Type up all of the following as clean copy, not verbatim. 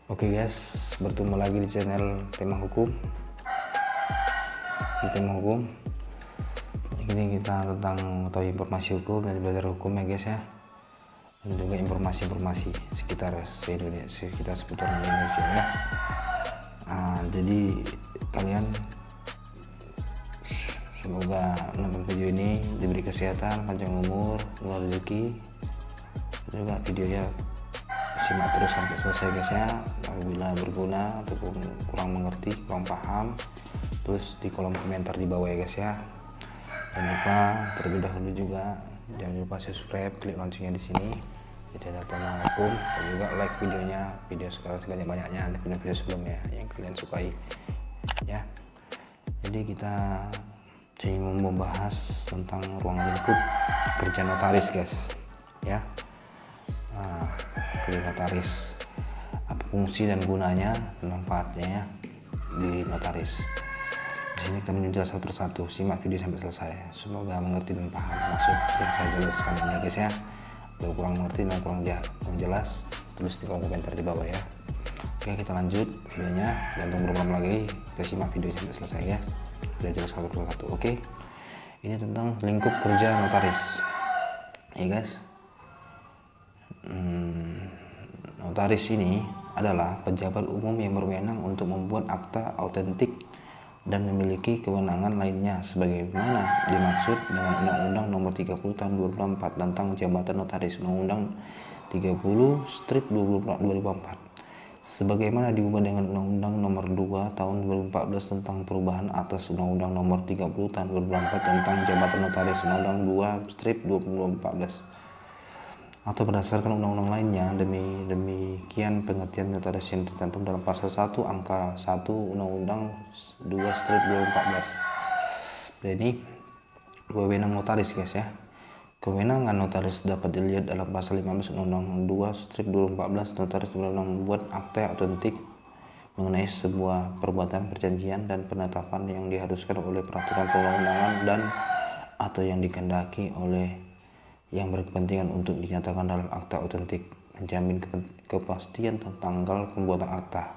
Oke guys, bertemu lagi di channel Tema Hukum. Di Tema Hukum ini kita tentang atau informasi hukum dan belajar hukum ya guys ya, dan juga informasi-informasi sekitar seputar Indonesia ya. Jadi kalian semoga menonton video ini diberi kesehatan, panjang umur, murah rezeki. Juga videonya simak terus sampai selesai guys ya. Apabila berguna ataupun kurang mengerti, kurang paham, terus di kolom komentar di bawah ya guys ya. Jangan lupa terlebih dahulu juga jangan lupa subscribe, klik loncengnya di sini di channel Tema Hukum, dan juga like videonya, video sekarang sebanyak-banyaknya video sebelumnya yang kalian sukai ya. Jadi kita mau membahas tentang ruang lingkup kerja notaris guys ya. Kerja notaris, apa fungsi dan gunanya dan manfaatnya ya di notaris. Di sini kami menjelaskan satu persatu, simak video sampai selesai. Semoga mengerti dan paham maksud yang saya jelaskan ini guys ya. Kalau kurang mengerti dan kurang jelas, tulis di kolom komentar di bawah ya. Oke, kita lanjut videonya. Dan tunggu berapa lagi, kita simak video sampai selesai ya. Kita jelaskan satu persatu. Oke, ini tentang lingkup kerja notaris ya guys. Notaris ini adalah pejabat umum yang berwenang untuk membuat akta autentik dan memiliki kewenangan lainnya sebagaimana dimaksud dengan Undang-Undang Nomor 30 Tahun 2004 tentang Jabatan Notaris, Undang-Undang 30/2004, sebagaimana diubah dengan Undang-Undang Nomor 2 Tahun 2014 tentang perubahan atas Undang-Undang Nomor 30 Tahun 2004 tentang Jabatan Notaris, Undang-Undang 2/2014, atau berdasarkan undang-undang lainnya. Demikian pengertian notaris yang tercantum dalam pasal 1 angka 1 Undang-Undang 2/2014. Jadi wewenang notaris guys ya. Kewenangan notaris dapat dilihat dalam pasal 15 Undang-Undang 2/2014. Notaris berwenang membuat akta autentik mengenai sebuah perbuatan, perjanjian, dan penetapan yang diharuskan oleh peraturan perundang-undangan dan atau yang dikehendaki oleh yang berkepentingan untuk dinyatakan dalam akta autentik, menjamin kepastian tentang tanggal pembuatan akta,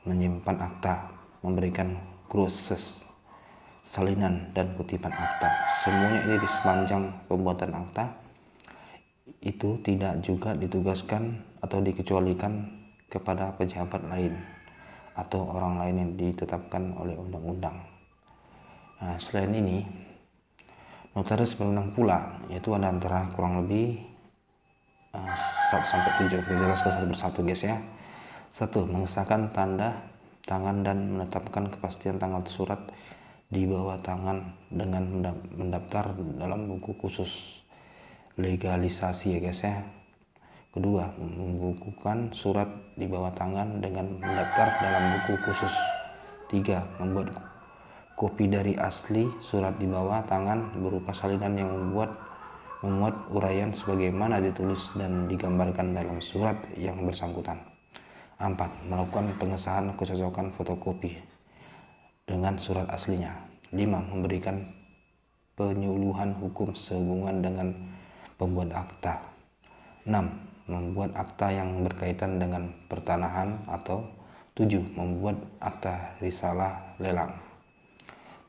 menyimpan akta, memberikan glosses, salinan, dan kutipan akta. Semuanya ini di sepanjang pembuatan akta itu tidak juga ditugaskan atau dikecualikan kepada pejabat lain atau orang lain yang ditetapkan oleh undang-undang. Nah, selain ini notaris berwenang pula, yaitu ada antara kurang lebih 1 sampai 7. Kita jelaskan satu persatu guys ya. 1. Mengesahkan tanda tangan dan menetapkan kepastian tanggal surat di bawah tangan dengan mendaftar dalam buku khusus legalisasi ya guys ya. Kedua, membukukan surat di bawah tangan dengan mendaftar dalam buku khusus. 3. Membuat kopi dari asli surat di bawah tangan berupa salinan yang memuat uraian sebagaimana ditulis dan digambarkan dalam surat yang bersangkutan. 4. Melakukan pengesahan kecocokan fotokopi dengan surat aslinya. 5. Memberikan penyuluhan hukum sehubungan dengan pembuat akta. 6. Membuat akta yang berkaitan dengan pertanahan atau 7. Membuat akta risalah lelang.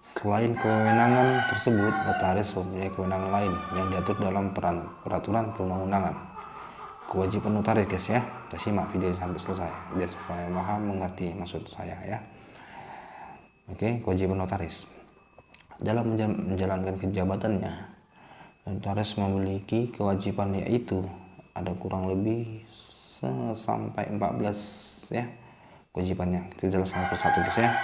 Selain kewenangan tersebut, notaris mempunyai kewenangan lain yang diatur dalam peraturan perundang-undangan. Kewajiban notaris guys ya. Kita simak video sampai selesai biar supaya paham mengerti maksud saya ya. Oke, kewajiban notaris. Dalam menjalankan kejabatannya, notaris memiliki kewajiban, yaitu ada kurang lebih sampai 14 ya kewajibannya. Kita jelaskan persatu guys ya.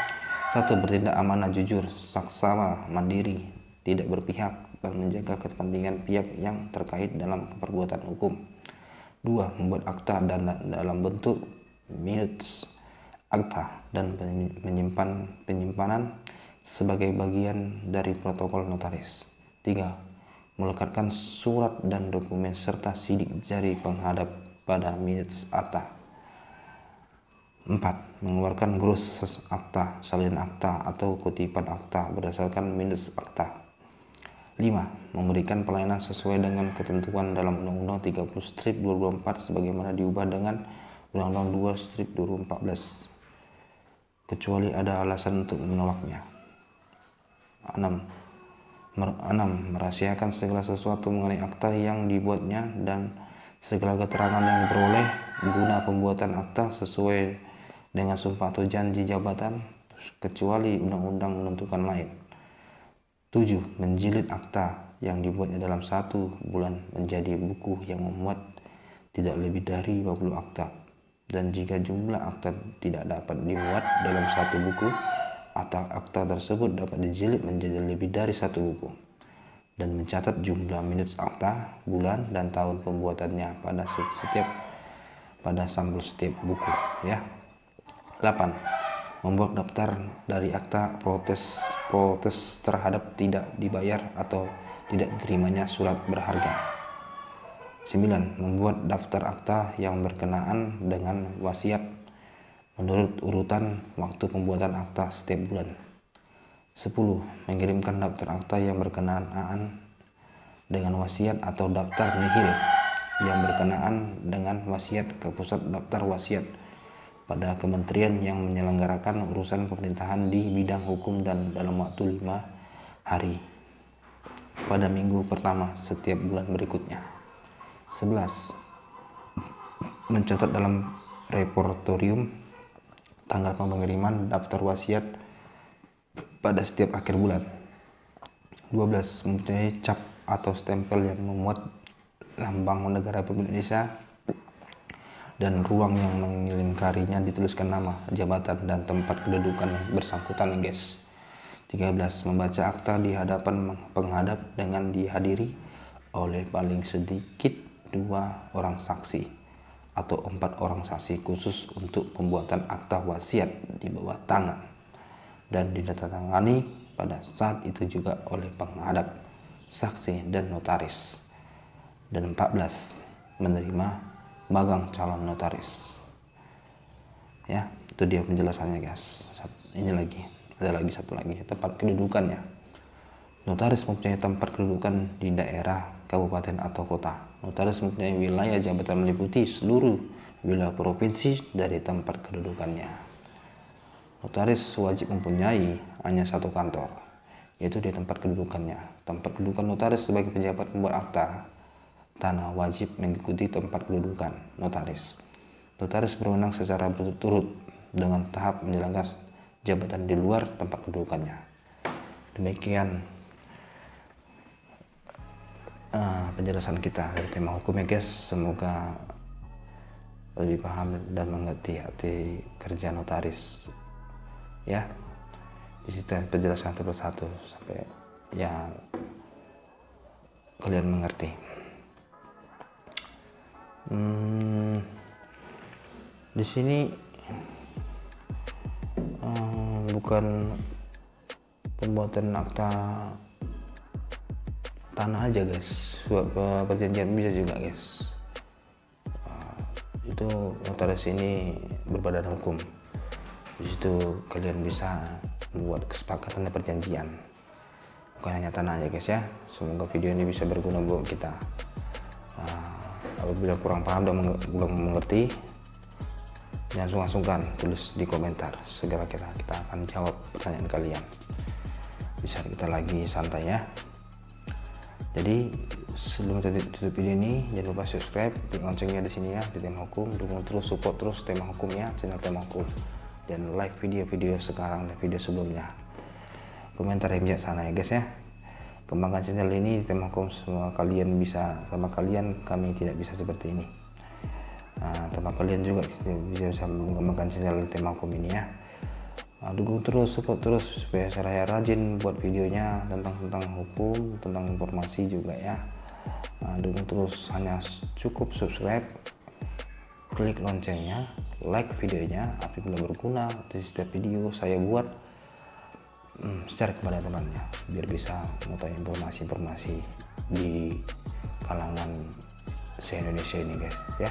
1. Bertindak amanah, jujur, saksama, mandiri, tidak berpihak, dan menjaga kepentingan pihak yang terkait dalam perbuatan hukum. 2. Membuat akta dan dalam bentuk minutes akta dan penyimpanan sebagai bagian dari protokol notaris. 3. Melekatkan surat dan dokumen serta sidik jari penghadap pada minutes akta. 4. Mengeluarkan glosses akta, salinan akta, atau kutipan akta berdasarkan minutes akta. 5. Memberikan pelayanan sesuai dengan ketentuan dalam Undang-Undang 30/2004 sebagaimana diubah dengan Undang-Undang 2/2014 kecuali ada alasan untuk menolaknya. 6. Merahasiakan segala sesuatu mengenai akta yang dibuatnya dan segala keterangan yang diperoleh guna pembuatan akta sesuai dengan sumpah atau janji jabatan kecuali undang-undang menentukan lain. 7. Menjilid akta yang dibuatnya dalam 1 bulan menjadi buku yang memuat tidak lebih dari 50 akta, dan jika jumlah akta tidak dapat dimuat dalam 1 buku, akta tersebut dapat dijilid menjadi lebih dari 1 buku, dan mencatat jumlah minutes akta, bulan, dan tahun pembuatannya pada sampul setiap buku, ya. 8. Membuat daftar dari akta protes terhadap tidak dibayar atau tidak diterimanya surat berharga. 9. Membuat daftar akta yang berkenaan dengan wasiat menurut urutan waktu pembuatan akta setiap bulan. 10. Mengirimkan daftar akta yang berkenaan dengan wasiat atau daftar nihil yang berkenaan dengan wasiat ke pusat daftar wasiat pada kementerian yang menyelenggarakan urusan pemerintahan di bidang hukum dan dalam waktu 5 hari pada minggu pertama setiap bulan berikutnya. 11. Mencatat dalam repertorium tanggal pengiriman daftar wasiat pada setiap akhir bulan. 12. Mempunyai cap atau stempel yang memuat lambang negara Republik Indonesia dan ruang yang melingkarinya dituliskan nama, jabatan, dan tempat kedudukan yang bersangkutan, guys. 13. Membaca akta di hadapan penghadap dengan dihadiri oleh paling sedikit 2 orang saksi atau 4 orang saksi khusus untuk pembuatan akta wasiat di bawah tangan dan ditandatangani pada saat itu juga oleh penghadap, saksi, dan notaris. Dan 14. Menerima magang calon notaris. Ya, itu dia penjelasannya, guys. Ini ada lagi satu lagi, tempat kedudukannya. Notaris mempunyai tempat kedudukan di daerah, kabupaten, atau kota. Notaris mempunyai wilayah jabatan meliputi seluruh wilayah provinsi dari tempat kedudukannya. Notaris wajib mempunyai hanya 1 kantor, yaitu di tempat kedudukannya. Tempat kedudukan notaris sebagai pejabat pembuat akta tanah wajib mengikuti tempat kedudukan notaris. Notaris berwenang secara berturut-turut dengan tahap menjalankan jabatan di luar tempat kedudukannya. Demikian penjelasan kita dari tema hukum, ya, guys. Semoga lebih paham dan mengerti arti kerja notaris, ya. Di situ penjelasan satu persatu sampai ya kalian mengerti. Di sini bukan pembuatan akta tanah aja, guys. Perjanjian bisa juga, guys. Itu notaris ini berbadan hukum. Di situ kalian bisa membuat kesepakatan dan perjanjian, bukan hanya tanah aja, guys, ya. Semoga video ini bisa berguna buat kita. Apabila kurang paham dan belum mengerti, jangan sungkan tulis di komentar. Segera kita akan jawab pertanyaan kalian. Bisa kita lagi santai, ya. Jadi sebelum tutup video ini, jangan lupa subscribe, klik loncengnya di sini, ya, di Tema Hukum. Dukung terus, support terus Tema Hukumnya, channel Tema Hukum, dan like video-video sekarang dan video sebelumnya. Komentar yang bijak sana, ya, guys, ya. Kembangkan channel ini Tema Hukum. Semua kalian bisa, sama kalian kami tidak bisa seperti ini. Tanpa kalian juga bisa mengembangkan channel Tema Hukum ini, ya. Dukung terus, support terus supaya saya rajin buat videonya tentang hukum, tentang informasi juga, ya. Dukung terus, hanya cukup subscribe, klik loncengnya, like videonya. Apabila berguna di setiap video saya buat, share kepada temannya biar bisa mengetahui informasi-informasi di kalangan se-Indonesia ini, guys, ya.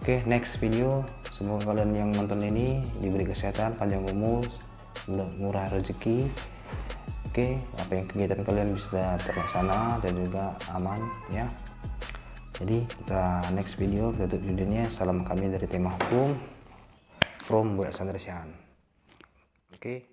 Oke, next video. Semoga kalian yang nonton ini diberi kesehatan, panjang umur, murah rezeki. Oke, apa yang kegiatan kalian bisa terlaksana dan juga aman, ya. Jadi kita next video, kita tutup videonya. Salam kami dari Tema Hukum from Boy Alexander. Oke.